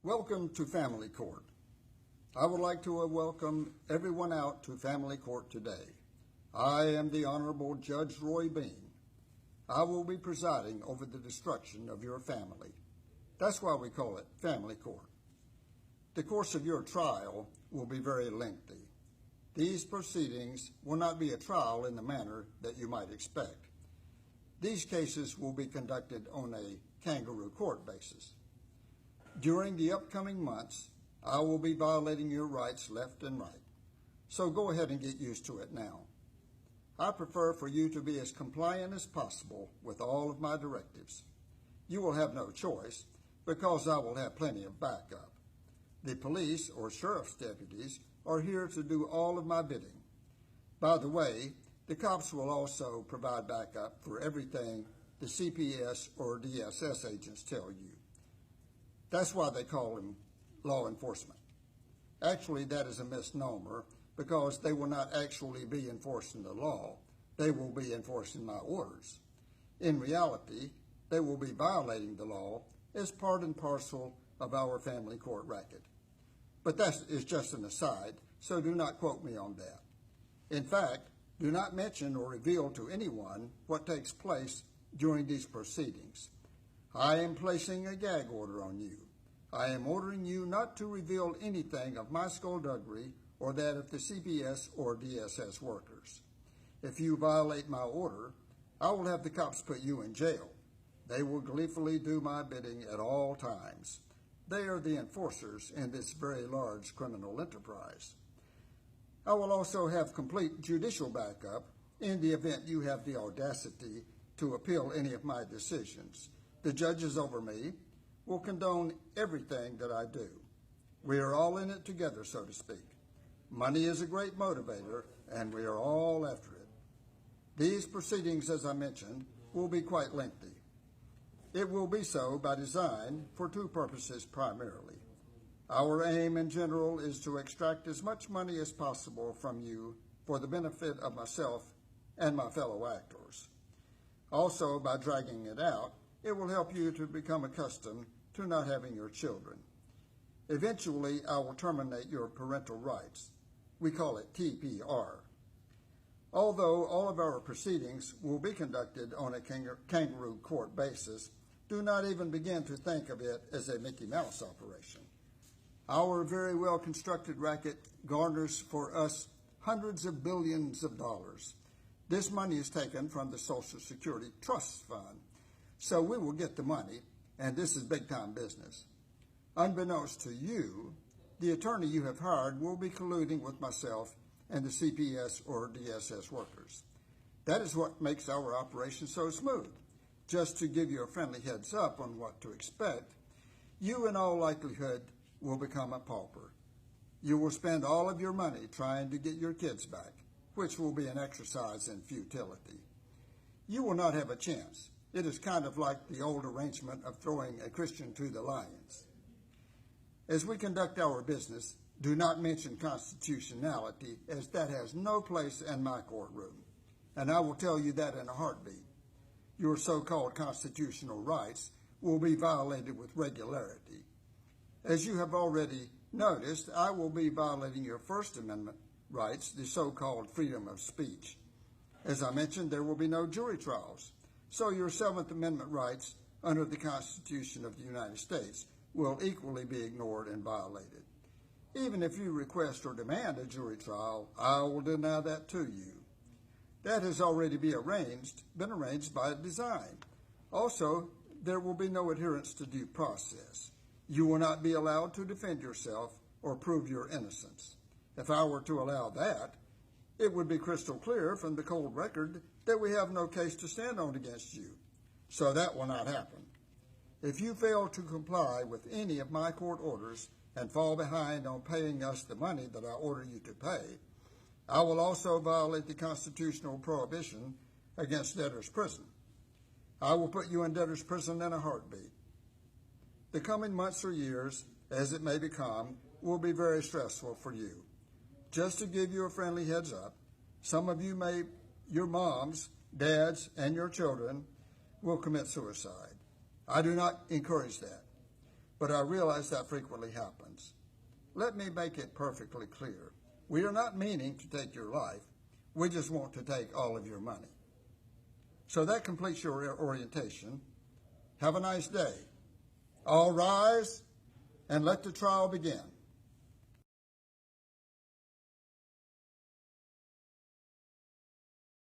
Welcome to Family Court. I would like to welcome everyone out to Family Court today. I am the Honorable Judge Roy Bean. I will be presiding over the destruction of your family. That's why we call it Family Court. The course of your trial will be very lengthy. These proceedings will not be a trial in the manner that you might expect. These cases will be conducted on a kangaroo court basis. During the upcoming months, I will be violating your rights left and right. So go ahead and get used to it now. I prefer for you to be as compliant as possible with all of my directives. You will have no choice because I will have plenty of backup. The police or sheriff's deputies are here to do all of my bidding. By the way, the cops will also provide backup for everything the CPS or DSS agents tell you. That's why they call them law enforcement. Actually, that is a misnomer because they will not actually be enforcing the law. They will be enforcing my orders. In reality, they will be violating the law as part and parcel of our family court racket. But that is just an aside, so do not quote me on that. In fact, do not mention or reveal to anyone what takes place during these proceedings. I am placing a gag order on you. I am ordering you not to reveal anything of my skullduggery or that of the CPS or DSS workers. If you violate my order, I will have the cops put you in jail. They will gleefully do my bidding at all times. They are the enforcers in this very large criminal enterprise. I will also have complete judicial backup in the event you have the audacity to appeal any of my decisions. The judges over me will condone everything that I do. We are all in it together, so to speak. Money is a great motivator, and we are all after it. These proceedings, as I mentioned, will be quite lengthy. It will be so by design for two purposes primarily. Our aim in general is to extract as much money as possible from you for the benefit of myself and my fellow actors. Also, by dragging it out, it will help you to become accustomed to not having your children. Eventually, I will terminate your parental rights. We call it TPR. Although all of our proceedings will be conducted on a kangaroo court basis, do not even begin to think of it as a Mickey Mouse operation. Our very well-constructed racket garners for us hundreds of billions of dollars. This money is taken from the Social Security Trust Fund. So we will get the money, and this is big-time business. Unbeknownst to you, the attorney you have hired will be colluding with myself and the CPS or DSS workers. That is what makes our operation so smooth. Just to give you a friendly heads up on what to expect, you in all likelihood will become a pauper. You will spend all of your money trying to get your kids back, which will be an exercise in futility. You will not have a chance. It is kind of like the old arrangement of throwing a Christian to the lions. As we conduct our business, do not mention constitutionality, as that has no place in my courtroom. And I will tell you that in a heartbeat. Your so-called constitutional rights will be violated with regularity. As you have already noticed, I will be violating your First Amendment rights, the so-called freedom of speech. As I mentioned, there will be no jury trials. So your Seventh Amendment rights under the Constitution of the United States will equally be ignored and violated. Even if you request or demand a jury trial, I will deny that to you. That has already been arranged by design. Also, there will be no adherence to due process. You will not be allowed to defend yourself or prove your innocence. If I were to allow that, it would be crystal clear from the cold record that we have no case to stand on against you. So that will not happen. If you fail to comply with any of my court orders and fall behind on paying us the money that I order you to pay, I will also violate the constitutional prohibition against debtor's prison. I will put you in debtor's prison in a heartbeat. The coming months or years, as it may become, will be very stressful for you. Just to give you a friendly heads up, some of you your moms, dads, and your children will commit suicide. I do not encourage that. but I realize that frequently happens. Let me make it perfectly clear. We are not meaning to take your life. We just want to take all of your money. So that completes your orientation. Have a nice day. All rise and let the trial begin.